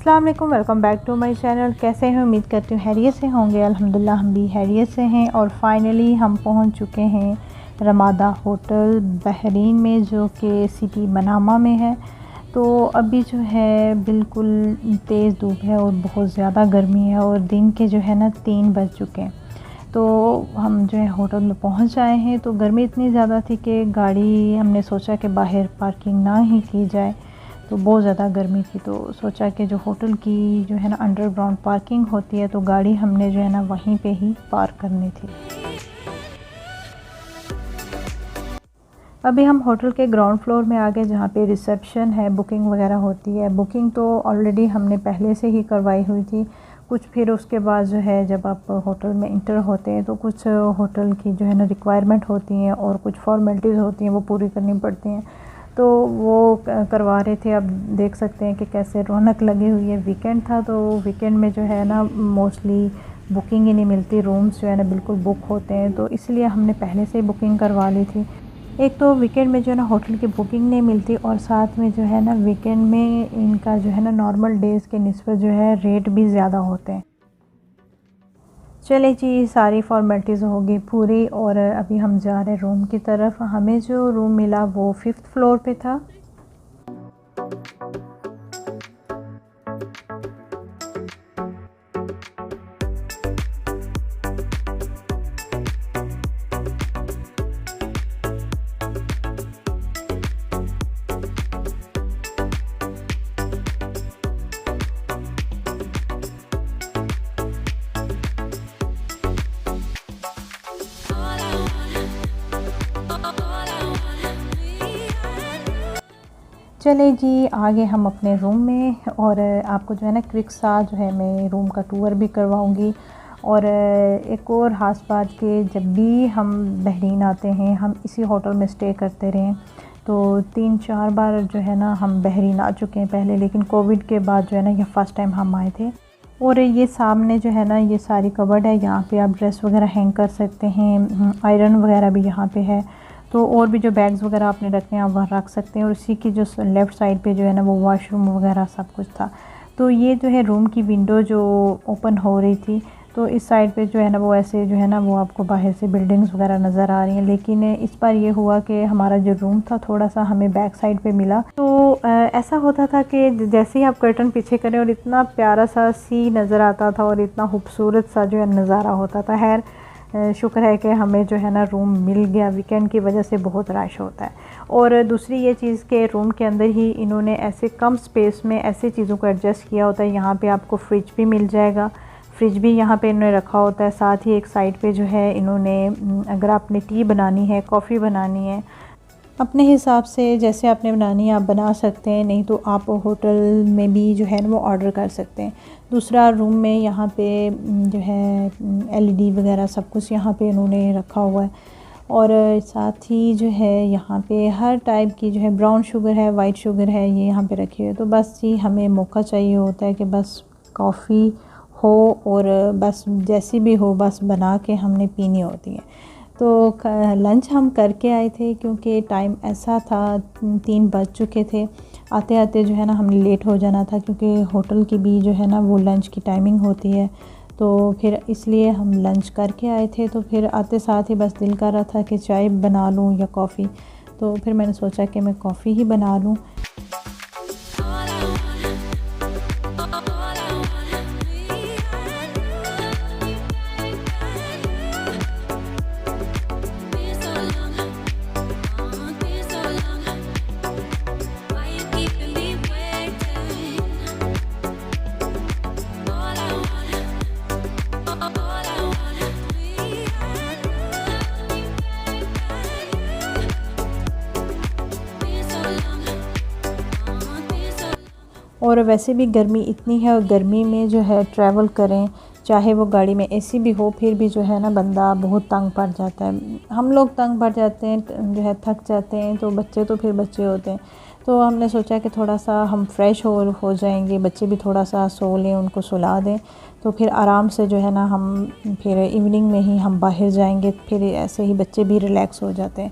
अस्सलाम वालेकुम, welcome back to my channel. कैसे हैं? उम्मीद करती हूँ हैरियत से होंगे। अल्हम्दुलिल्लाह हम भी हैरियत से हैं और फाइनली हम पहुँच चुके हैं रमादा होटल बहरीन में, जो कि सिटी मनामा में है। तो अभी जो है बिल्कुल तेज़ धूप है और बहुत ज़्यादा गर्मी है और दिन के जो है ना 3 बज चुके हैं। तो हम जो है होटल में पहुंच आए हैं। तो गर्मी इतनी ज़्यादा थी कि गाड़ी हमने सोचा कि बाहर पार्किंग ना ही की जाए, तो बहुत ज़्यादा गर्मी थी। तो सोचा कि जो होटल की जो है ना अंडरग्राउंड पार्किंग होती है, तो गाड़ी हमने जो है ना वहीं पे ही पार्क करनी थी। अभी हम होटल के ग्राउंड फ्लोर में आ गए, जहाँ पे रिसेप्शन है, बुकिंग वगैरह होती है। बुकिंग तो ऑलरेडी हमने पहले से ही करवाई हुई थी। कुछ फिर उसके बाद जो है जब आप होटल में इंटर होते हैं तो कुछ होटल की जो है ना रिक्वायरमेंट होती हैं और कुछ फॉर्मेलिटीज़ होती हैं, वो पूरी करनी पड़ती हैं। तो वो करवा रहे थे। अब देख सकते हैं कि कैसे रौनक लगी हुई है। वीकेंड था, तो वीकेंड में जो है ना मोस्टली बुकिंग ही नहीं मिलती, रूम्स जो है ना बिल्कुल बुक होते हैं। तो इसलिए हमने पहले से ही बुकिंग करवा ली थी। एक तो वीकेंड में जो है ना होटल की बुकिंग नहीं मिलती, और साथ में जो है ना वीकेंड में इनका जो है ना नॉर्मल डेज़ के निस्बत जो है रेट भी ज़्यादा होते हैं। चले जी, सारी फॉर्मेलिटीज़ होगी पूरी और अभी हम जा रहे हैं रूम की तरफ। हमें जो रूम मिला वो 5th फ्लोर पे था। चले जी, आगे हम अपने रूम में, और आपको जो है ना क्विक सा जो है मैं रूम का टूर भी करवाऊंगी। और एक और ख़ास बात कि जब भी हम बहरीन आते हैं, हम इसी होटल में स्टे करते रहें। तो 3-4 बार जो है ना हम बहरीन आ चुके हैं पहले, लेकिन कोविड के बाद जो है ना ये फ़र्स्ट टाइम हम आए थे। और ये सामने जो है ना ये सारी कबर्ड है, यहाँ पे आप ड्रेस वगैरह हैंग कर सकते हैं। आयरन वगैरह भी यहाँ पे है। तो और भी जो बैग्स वगैरह आपने रखने हैं आप वहाँ रख सकते हैं। और उसी की जो लेफ़्ट साइड पे जो है ना वो वॉशरूम वगैरह सब कुछ था। तो ये जो है रूम की विंडो जो ओपन हो रही थी, तो इस साइड पे जो है ना वो ऐसे जो है ना वो आपको बाहर से बिल्डिंग्स वगैरह नज़र आ रही हैं। लेकिन इस बार ये हुआ कि हमारा जो रूम था थोड़ा सा हमें बैक साइड पे मिला। तो ऐसा होता था कि जैसे ही आप कर्टन पीछे करें और इतना प्यारा सा सी नज़र आता था और इतना खूबसूरत सा जो है नज़ारा होता था। खैर शुक्र है कि हमें जो है ना रूम मिल गया। वीकेंड की वजह से बहुत रश होता है। और दूसरी ये चीज़ के रूम के अंदर ही इन्होंने ऐसे कम स्पेस में ऐसे चीज़ों को एडजस्ट किया होता है। यहाँ पे आपको फ्रिज भी मिल जाएगा, फ्रिज भी यहाँ पे इन्होंने रखा होता है। साथ ही एक साइड पे जो है इन्होंने अगर आपने टी बनानी है, कॉफ़ी बनानी है, अपने हिसाब से जैसे आपने बनानी है आप बना सकते हैं। नहीं तो आप होटल में भी जो है वो ऑर्डर कर सकते हैं। दूसरा रूम में यहाँ पे जो है LED वगैरह सब कुछ यहाँ पे इन्होंने रखा हुआ है। और साथ ही जो है यहाँ पे हर टाइप की जो है ब्राउन शुगर है, वाइट शुगर है, ये यहाँ पे रखी हुई है। तो बस जी हमें मौका चाहिए होता है कि बस कॉफ़ी हो और बस जैसी भी हो बस बना के हमने पीनी होती है। तो लंच हम करके आए थे, क्योंकि टाइम ऐसा था 3 बज चुके थे। आते आते जो है ना हमने लेट हो जाना था, क्योंकि होटल की भी जो है ना वो लंच की टाइमिंग होती है। तो फिर इसलिए हम लंच करके आए थे। तो फिर आते साथ ही बस दिल कर रहा था कि चाय बना लूँ या कॉफ़ी। तो फिर मैंने सोचा कि मैं कॉफ़ी ही बना लूँ। और वैसे भी गर्मी इतनी है, और गर्मी में जो है ट्रैवल करें, चाहे वो गाड़ी में AC भी हो, फिर भी जो है ना बंदा बहुत तंग पड़ जाता है। हम लोग तंग पड़ जाते हैं, जो है थक जाते हैं। तो फिर बच्चे होते हैं। तो हमने सोचा कि थोड़ा सा हम फ्रेश हो जाएंगे, बच्चे भी थोड़ा सा सो लें, उनको सुला दें। तो फिर आराम से जो है ना हम फिर इवनिंग में ही हम बाहर जाएंगे, फिर ऐसे ही बच्चे भी रिलैक्स हो जाते हैं।